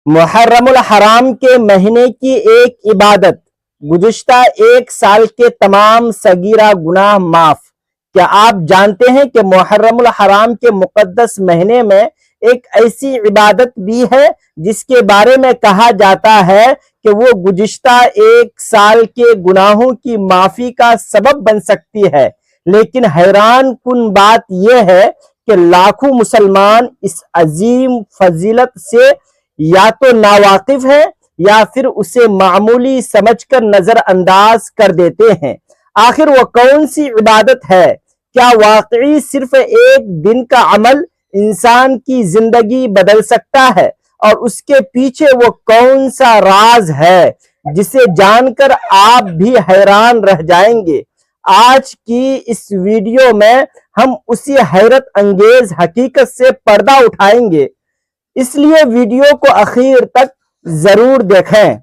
محرم الحرام کے مہینے کی ایک عبادت، گزشتہ ایک سال کے تمام صغیرہ گناہ معاف۔ کیا آپ جانتے ہیں کہ محرم الحرام کے مقدس مہینے میں ایک ایسی عبادت بھی ہے جس کے بارے میں کہا جاتا ہے کہ وہ گزشتہ ایک سال کے گناہوں کی معافی کا سبب بن سکتی ہے؟ لیکن حیران کن بات یہ ہے کہ لاکھوں مسلمان اس عظیم فضیلت سے یا تو ناواقف ہے یا پھر اسے معمولی سمجھ کر نظر انداز کر دیتے ہیں۔ آخر وہ کون سی عبادت ہے؟ کیا واقعی صرف ایک دن کا عمل انسان کی زندگی بدل سکتا ہے؟ اور اس کے پیچھے وہ کون سا راز ہے جسے جان کر آپ بھی حیران رہ جائیں گے؟ آج کی اس ویڈیو میں ہم اسی حیرت انگیز حقیقت سے پردہ اٹھائیں گے، اس لیے ویڈیو کو آخر تک ضرور دیکھیں۔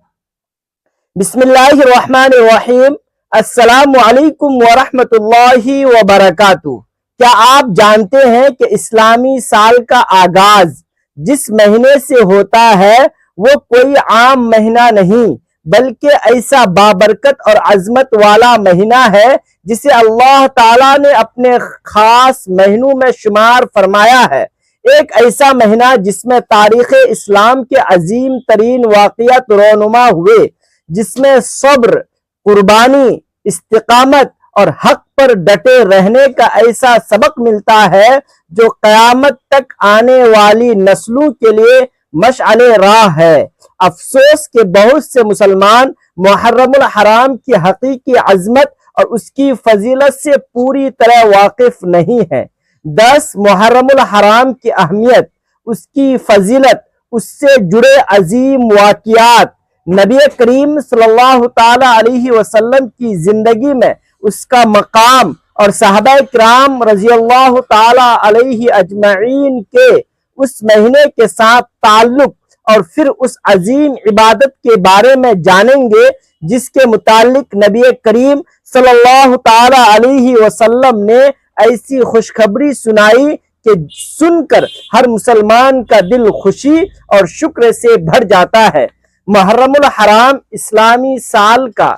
بسم اللہ الرحمن الرحیم۔ السلام علیکم ورحمۃ اللہ وبرکاتہ۔ کیا آپ جانتے ہیں کہ اسلامی سال کا آغاز جس مہینے سے ہوتا ہے وہ کوئی عام مہینہ نہیں بلکہ ایسا بابرکت اور عظمت والا مہینہ ہے جسے اللہ تعالیٰ نے اپنے خاص مہینوں میں شمار فرمایا ہے۔ ایک ایسا مہینہ جس میں تاریخ اسلام کے عظیم ترین واقعات رونما ہوئے، جس میں صبر، قربانی، استقامت اور حق پر ڈٹے رہنے کا ایسا سبق ملتا ہے جو قیامت تک آنے والی نسلوں کے لیے مشعل راہ ہے۔ افسوس کہ بہت سے مسلمان محرم الحرام کی حقیقی عظمت اور اس کی فضیلت سے پوری طرح واقف نہیں ہیں۔ 10 محرم الحرام کی اہمیت، اس کی فضیلت، اس سے جڑے عظیم واقعات، نبی کریم صلی اللہ تعالی علیہ وسلم کی زندگی میں اس کا مقام اور صحابہ کرام رضی اللہ تعالی علیہ اجمعین کے اس مہینے کے ساتھ تعلق، اور پھر اس عظیم عبادت کے بارے میں جانیں گے جس کے متعلق نبی کریم صلی اللہ تعالی علیہ وسلم نے ایسی خوشخبری سنائی کہ سن کر ہر مسلمان کا دل خوشی اور شکر سے بھر جاتا ہے۔ محرم الحرام اسلامی سال کا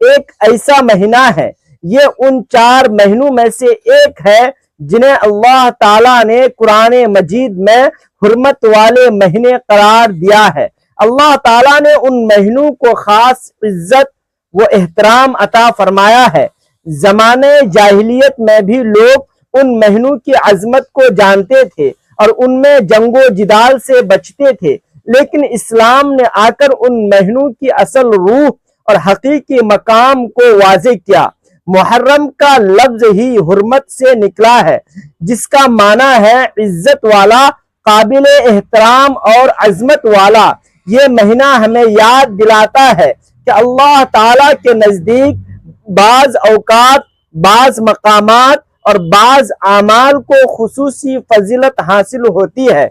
ایک ایسا مہینہ ہے، یہ ان 4 مہینوں میں سے ایک ہے جنہیں اللہ تعالیٰ نے قرآن مجید میں حرمت والے مہینے قرار دیا ہے۔ اللہ تعالیٰ نے ان مہینوں کو خاص عزت و احترام عطا فرمایا ہے۔ زمانے جاہلیت میں بھی لوگ ان مہینوں کی عظمت کو جانتے تھے اور ان میں جنگ و جدال سے بچتے تھے، لیکن اسلام نے آ کر ان مہینوں کی اصل روح اور حقیقی مقام کو واضح کیا۔ محرم کا لفظ ہی حرمت سے نکلا ہے، جس کا معنی ہے عزت والا، قابل احترام اور عظمت والا۔ یہ مہینہ ہمیں یاد دلاتا ہے کہ اللہ تعالیٰ کے نزدیک بعض اوقات، بعض مقامات اور بعض اعمال کو خصوصی فضیلت حاصل ہوتی ہے،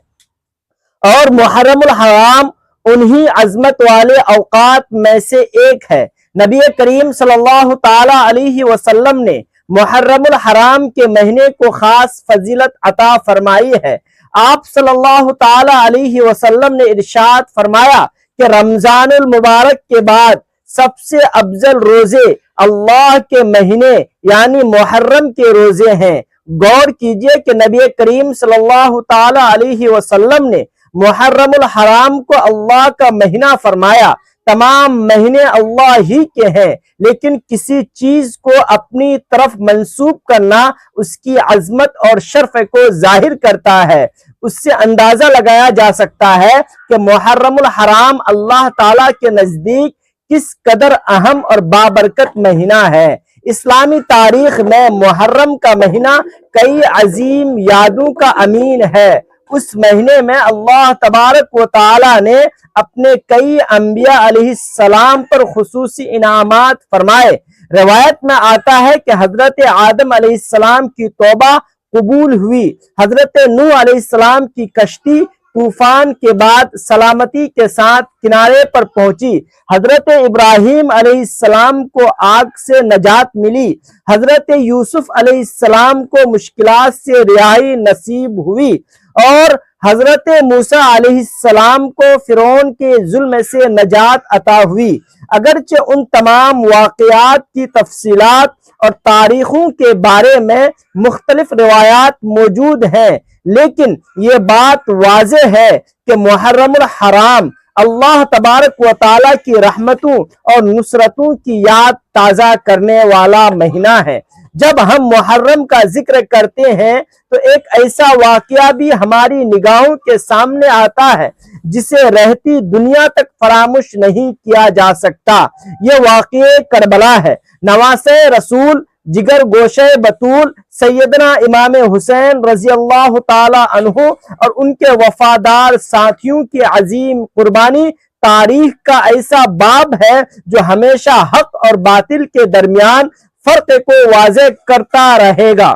اور محرم الحرام انہی عظمت والے اوقات میں سے ایک ہے۔ نبی کریم صلی اللہ تعالی علیہ وسلم نے محرم الحرام کے مہینے کو خاص فضیلت عطا فرمائی ہے۔ آپ صلی اللہ تعالی علیہ وسلم نے ارشاد فرمایا کہ رمضان المبارک کے بعد سب سے افضل روزے اللہ کے مہینے یعنی محرم کے روزے ہیں۔ غور کیجئے کہ نبی کریم صلی اللہ تعالی علیہ وسلم نے محرم الحرام کو اللہ کا مہینہ فرمایا۔ تمام مہینے اللہ ہی کے ہیں، لیکن کسی چیز کو اپنی طرف منسوب کرنا اس کی عظمت اور شرف کو ظاہر کرتا ہے۔ اس سے اندازہ لگایا جا سکتا ہے کہ محرم الحرام اللہ تعالیٰ کے نزدیک کس قدر اہم اور بابرکت مہینہ ہے۔ اسلامی تاریخ میں محرم کا مہینہ کئی عظیم یادوں کا امین ہے۔ اس مہینے میں اللہ تبارک و تعالی نے اپنے کئی انبیاء علیہ السلام پر خصوصی انعامات فرمائے۔ روایت میں آتا ہے کہ حضرت آدم علیہ السلام کی توبہ قبول ہوئی، حضرت نوح علیہ السلام کی کشتی طوفان کے بعد سلامتی کے ساتھ کنارے پر پہنچی، حضرت ابراہیم علیہ السلام کو آگ سے نجات ملی، حضرت یوسف علیہ السلام کو مشکلات سے رہائی نصیب ہوئی، اور حضرت موسیٰ علیہ السلام کو فرعون کے ظلم سے نجات عطا ہوئی۔ اگرچہ ان تمام واقعات کی تفصیلات اور تاریخوں کے بارے میں مختلف روایات موجود ہیں، لیکن یہ بات واضح ہے کہ محرم الحرام اللہ تبارک و تعالیٰ کی رحمتوں اور نصرتوں کی یاد تازہ کرنے والا مہینہ ہے۔ جب ہم محرم کا ذکر کرتے ہیں تو ایک ایسا واقعہ بھی ہماری نگاہوں کے سامنے آتا ہے جسے رہتی دنیا تک فراموش نہیں کیا جا سکتا۔ یہ واقعہ کربلا ہے۔ نواسۂ رسول، جگر گوشہ بطول سیدنا امام حسین رضی اللہ تعالی عنہ اور ان کے وفادار ساتھیوں کی عظیم قربانی تاریخ کا ایسا باب ہے جو ہمیشہ حق اور باطل کے درمیان فرق کو واضح کرتا رہے گا۔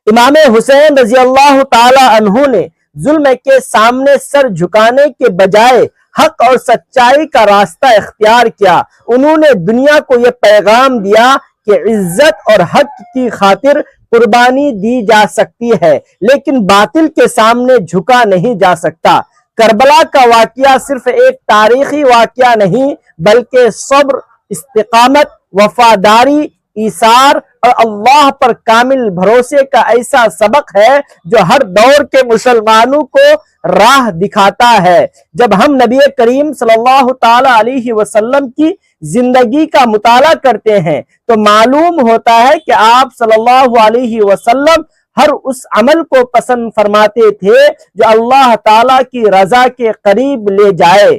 امام حسین رضی اللہ تعالی عنہ نے ظلم کے سامنے سر جھکانے کے بجائے حق اور سچائی کا راستہ اختیار کیا۔ انہوں نے دنیا کو یہ پیغام دیا کہ عزت اور حق کی خاطر قربانی دی جا سکتی ہے، لیکن باطل کے سامنے جھکا نہیں جا سکتا۔ کربلا کا واقعہ صرف ایک تاریخی واقعہ نہیں بلکہ صبر، استقامت، وفاداری، ایثار اور اللہ پر کامل بھروسے کا ایسا سبق ہے جو ہر دور کے مسلمانوں کو راہ دکھاتا ہے۔ جب ہم نبی کریم صلی اللہ تعالی علیہ وسلم کی زندگی کا مطالعہ کرتے ہیں تو معلوم ہوتا ہے کہ آپ صلی اللہ علیہ وسلم ہر اس عمل کو پسند فرماتے تھے جو اللہ تعالیٰ کی رضا کے قریب لے جائے۔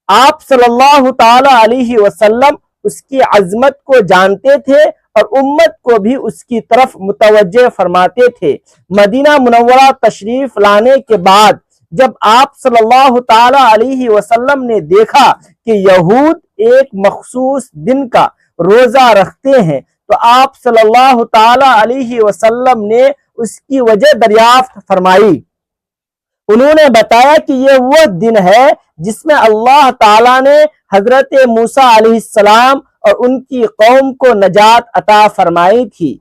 آپ صلی اللہ تعالی علیہ وسلم اس کی عظمت کو جانتے تھے اور امت کو بھی اس کی طرف متوجہ فرماتے تھے۔ مدینہ منورہ تشریف لانے کے بعد جب آپ صلی اللہ تعالی علیہ وسلم نے دیکھا کہ یہود ایک مخصوص دن کا روزہ رکھتے ہیں تو آپ صلی اللہ تعالی علیہ وسلم نے اس کی وجہ دریافت فرمائی۔ انہوں نے بتایا کہ یہ وہ دن ہے جس میں اللہ تعالیٰ نے حضرت موسیٰ علیہ السلام اور ان کی قوم کو نجات عطا فرمائی تھی۔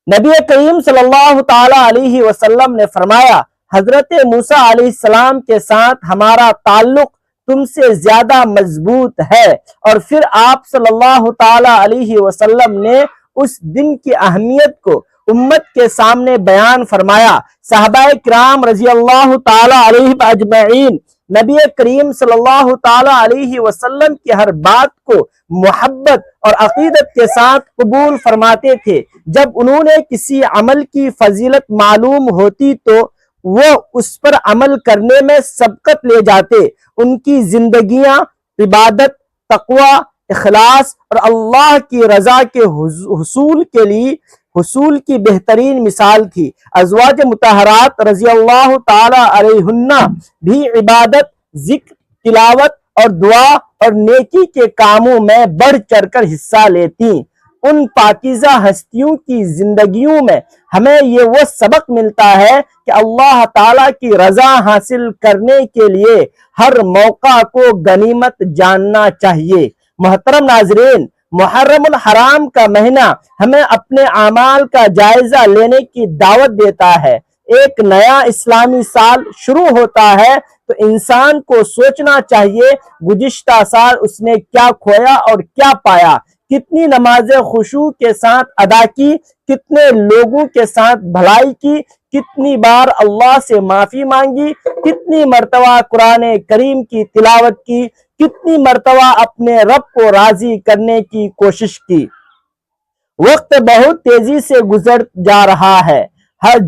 نبی کریم صلی اللہ تعالی علیہ وسلم نے فرمایا، حضرت موسیٰ علیہ السلام کے ساتھ ہمارا تعلق تم سے زیادہ مضبوط ہے۔ اور پھر آپ صلی اللہ تعالی علیہ وسلم نے اس دن کی اہمیت کو امت کے سامنے بیان فرمایا۔ صحابہ کرام رضی اللہ تعالی علیہ اجمعین نبی کریم صلی اللہ تعالی علیہ وسلم کی ہر بات کو محبت اور عقیدت کے ساتھ قبول فرماتے تھے۔ جب انہوں نے کسی عمل کی فضیلت معلوم ہوتی تو وہ اس پر عمل کرنے میں سبقت لے جاتے۔ ان کی زندگیاں عبادت، تقوی، اخلاص اور اللہ کی رضا کے حصول کی بہترین مثال تھی۔ ازواج مطہرات رضی اللہ تعالی علیہن بھی عبادت، ذکر، تلاوت اور دعا اور نیکی کے کاموں میں بڑھ چڑھ کر حصہ لیتی۔ ان پاکیزہ ہستیوں کی زندگیوں میں ہمیں یہ وہ سبق ملتا ہے کہ اللہ تعالیٰ کی رضا حاصل کرنے کے لیے ہر موقع کو غنیمت جاننا چاہیے۔ محترم ناظرین، محرم الحرام کا مہینہ ہمیں اپنے اعمال کا جائزہ لینے کی دعوت دیتا ہے۔ ایک نیا اسلامی سال شروع ہوتا ہے تو انسان کو سوچنا چاہیے گزشتہ سال اس نے کیا کھویا اور کیا پایا، کتنی نمازیں خشوع کے ساتھ ادا کی، کتنے لوگوں کے ساتھ بھلائی کی، کتنی بار اللہ سے معافی مانگی، کتنی مرتبہ قرآن کریم کی تلاوت کی، کتنی مرتبہ اپنے رب کو راضی کرنے کی کوشش کی۔ وقت بہت تیزی سے گزر جا رہا ہے۔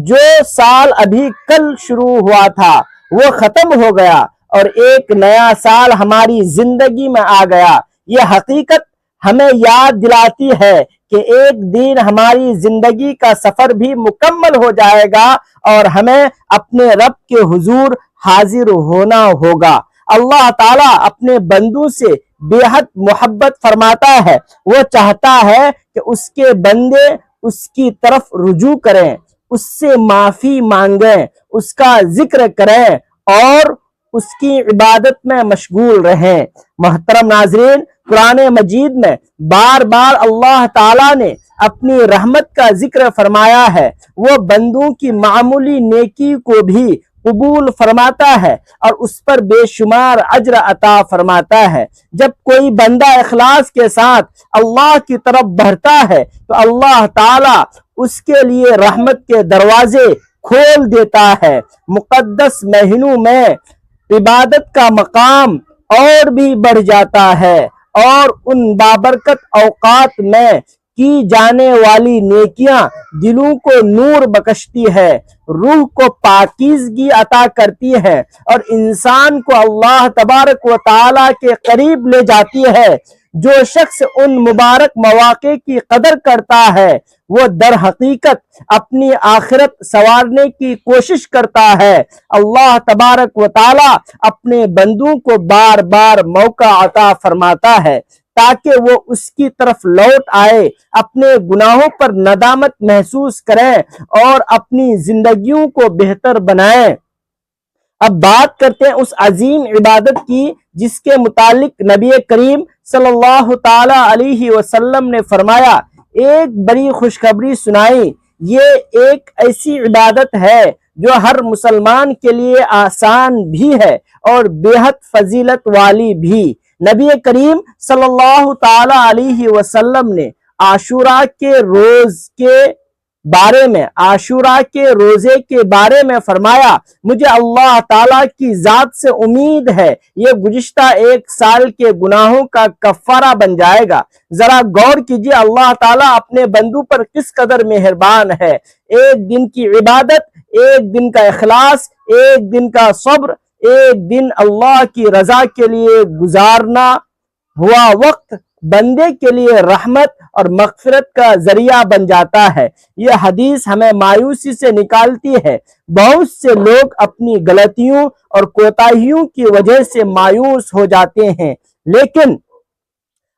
جو سال ابھی کل شروع ہوا تھا وہ ختم ہو گیا اور ایک نیا سال ہماری زندگی میں آ گیا۔ یہ حقیقت ہمیں یاد دلاتی ہے کہ ایک دن ہماری زندگی کا سفر بھی مکمل ہو جائے گا اور ہمیں اپنے رب کے حضور حاضر ہونا ہوگا۔ اللہ تعالیٰ اپنے بندوں سے بے حد محبت فرماتا ہے۔ وہ چاہتا ہے کہ اس کے بندے اس کی طرف رجوع کریں، اس سے معافی مانگیں، اس کا ذکر کریں اور اس کی عبادت میں مشغول رہیں۔ محترم ناظرین، قرآن مجید میں بار بار اللہ تعالیٰ نے اپنی رحمت کا ذکر فرمایا ہے۔ وہ بندوں کی معمولی نیکی کو بھی قبول فرماتا ہے اور اس پر بے شمار اجر عطا فرماتا ہے۔ جب کوئی بندہ اخلاص کے ساتھ اللہ کی طرف بڑھتا ہے تو اللہ تعالیٰ اس کے لیے رحمت کے دروازے کھول دیتا ہے۔ مقدس مہینوں میں عبادت کا مقام اور بھی بڑھ جاتا ہے اور ان بابرکت اوقات میں کی جانے والی نیکیاں دلوں کو نور بخشتی ہے، روح کو پاکیزگی عطا کرتی ہے اور انسان کو اللہ تبارک و تعالیٰ کے قریب لے جاتی ہے۔ جو شخص ان مبارک مواقع کی قدر کرتا ہے وہ در حقیقت اپنی آخرت سنوارنے کی کوشش کرتا ہے۔ اللہ تبارک و تعالیٰ اپنے بندوں کو بار بار موقع عطا فرماتا ہے تاکہ وہ اس کی طرف لوٹ آئے، اپنے گناہوں پر ندامت محسوس کریں اور اپنی زندگیوں کو بہتر بنائیں۔ اب بات کرتے ہیں اس عظیم عبادت کی جس کے متعلق نبی کریم صلی اللہ تعالی علیہ وسلم نے فرمایا، ایک بڑی خوشخبری سنائی۔ یہ ایک ایسی عبادت ہے جو ہر مسلمان کے لیے آسان بھی ہے اور بے حد فضیلت والی بھی۔ نبی کریم صلی اللہ تعالی علیہ وسلم نے عاشوراء کے روزے کے بارے میں فرمایا، مجھے اللہ تعالیٰ کی ذات سے امید ہے یہ گزشتہ ایک سال کے گناہوں کا کفارہ بن جائے گا۔ ذرا غور کیجئے اللہ تعالیٰ اپنے بندوں پر کس قدر مہربان ہے۔ ایک دن کی عبادت، ایک دن کا اخلاص، ایک دن کا صبر، ایک دن اللہ کی رضا کے لیے گزارنا ہوا وقت بندے کے لیے رحمت اور مغفرت کا ذریعہ بن جاتا ہے۔ یہ حدیث ہمیں مایوسی سے نکالتی ہے۔ بہت سے لوگ اپنی غلطیوں اور کوتاہیوں کی وجہ سے مایوس ہو جاتے ہیں، لیکن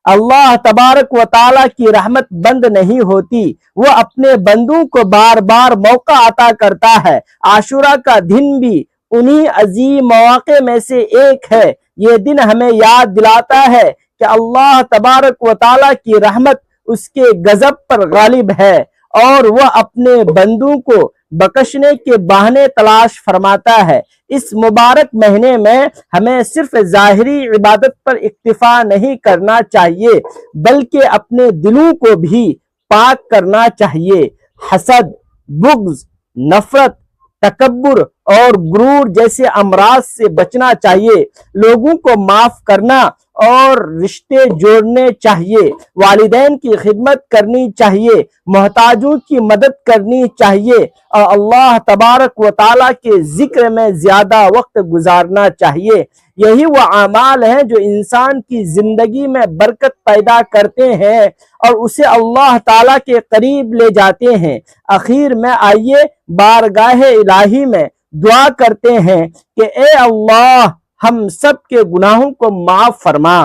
اللہ تبارک و تعالیٰ کی رحمت بند نہیں ہوتی۔ وہ اپنے بندوں کو بار بار موقع عطا کرتا ہے۔ عاشوراء کا دن بھی انہی عظیم مواقع میں سے ایک ہے۔ یہ دن ہمیں یاد دلاتا ہے کہ اللہ تبارک و تعالیٰ کی رحمت اس کے غضب پر غالب ہے اور وہ اپنے بندوں کو بخشنے کے بہانے تلاش فرماتا ہے۔ اس مبارک مہینے میں ہمیں صرف ظاہری عبادت پر اکتفا نہیں کرنا چاہیے بلکہ اپنے دلوں کو بھی پاک کرنا چاہیے۔ حسد، بغض، نفرت، تکبر اور غرور جیسے امراض سے بچنا چاہیے۔ لوگوں کو معاف کرنا اور رشتے جوڑنے چاہیے، والدین کی خدمت کرنی چاہیے، محتاجوں کی مدد کرنی چاہیے اور اللہ تبارک و تعالیٰ کے ذکر میں زیادہ وقت گزارنا چاہیے۔ یہی وہ اعمال ہیں جو انسان کی زندگی میں برکت پیدا کرتے ہیں اور اسے اللہ تعالیٰ کے قریب لے جاتے ہیں۔ آخر میں آئیے بارگاہ الہی میں دعا کرتے ہیں کہ اے اللہ ہم سب کے گناہوں کو معاف فرما۔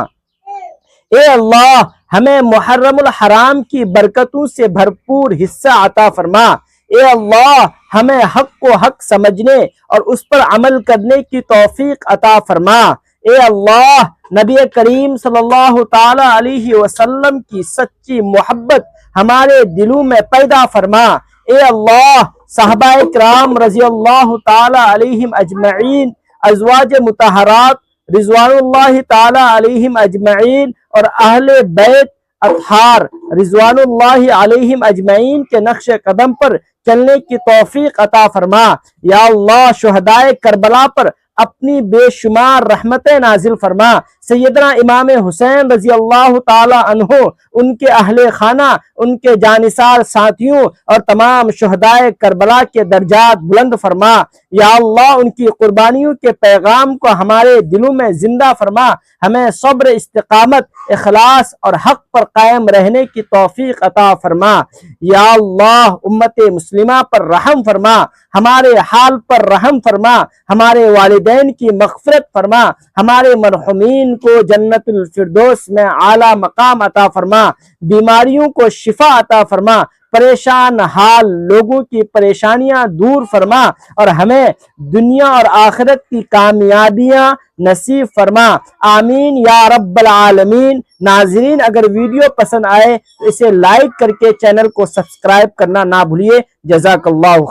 اے اللہ ہمیں محرم الحرام کی برکتوں سے بھرپور حصہ عطا فرما۔ اے اللہ ہمیں حق کو حق سمجھنے اور اس پر عمل کرنے کی توفیق عطا فرما۔ اے اللہ نبی کریم صلی اللہ تعالی علیہ وسلم کی سچی محبت ہمارے دلوں میں پیدا فرما۔ اے اللہ صحابہ کرام رضی اللہ تعالی علیہم اجمعین، ازواج مطہرات رضوان اللہ تعالی علیہم اجمعین اور اہل بیت اطہار رضوان اللہ علیہم اجمعین کے نقش قدم پر چلنے کی توفیق عطا فرما۔ یا اللہ شہدائے کربلا پر اپنی بے شمار رحمتیں نازل فرما۔ سیدنا امام حسین رضی اللہ تعالی عنہ، ان کے اہل خانہ، ان کے جانثار ساتھیوں اور تمام شہدائے کربلا کے درجات بلند فرما۔ یا اللہ ان کی قربانیوں کے پیغام کو ہمارے دلوں میں زندہ فرما۔ ہمیں صبر، استقامت، اخلاص اور حق پر قائم رہنے کی توفیق عطا فرما۔ یا اللہ امت مسلمہ پر رحم فرما، ہمارے حال پر رحم فرما، ہمارے والدین کی مغفرت فرما، ہمارے مرحومین کو جنت الفردوس میں اعلیٰ مقام عطا فرما، بیماریوں کو شفا عطا فرما، پریشان حال لوگوں کی پریشانیاں دور فرما اور ہمیں دنیا اور آخرت کی کامیابیاں نصیب فرما۔ آمین یا رب العالمین۔ ناظرین اگر ویڈیو پسند آئے تو اسے لائک کر کے چینل کو سبسکرائب کرنا نہ بھولیے۔ جزاک اللہ خیر۔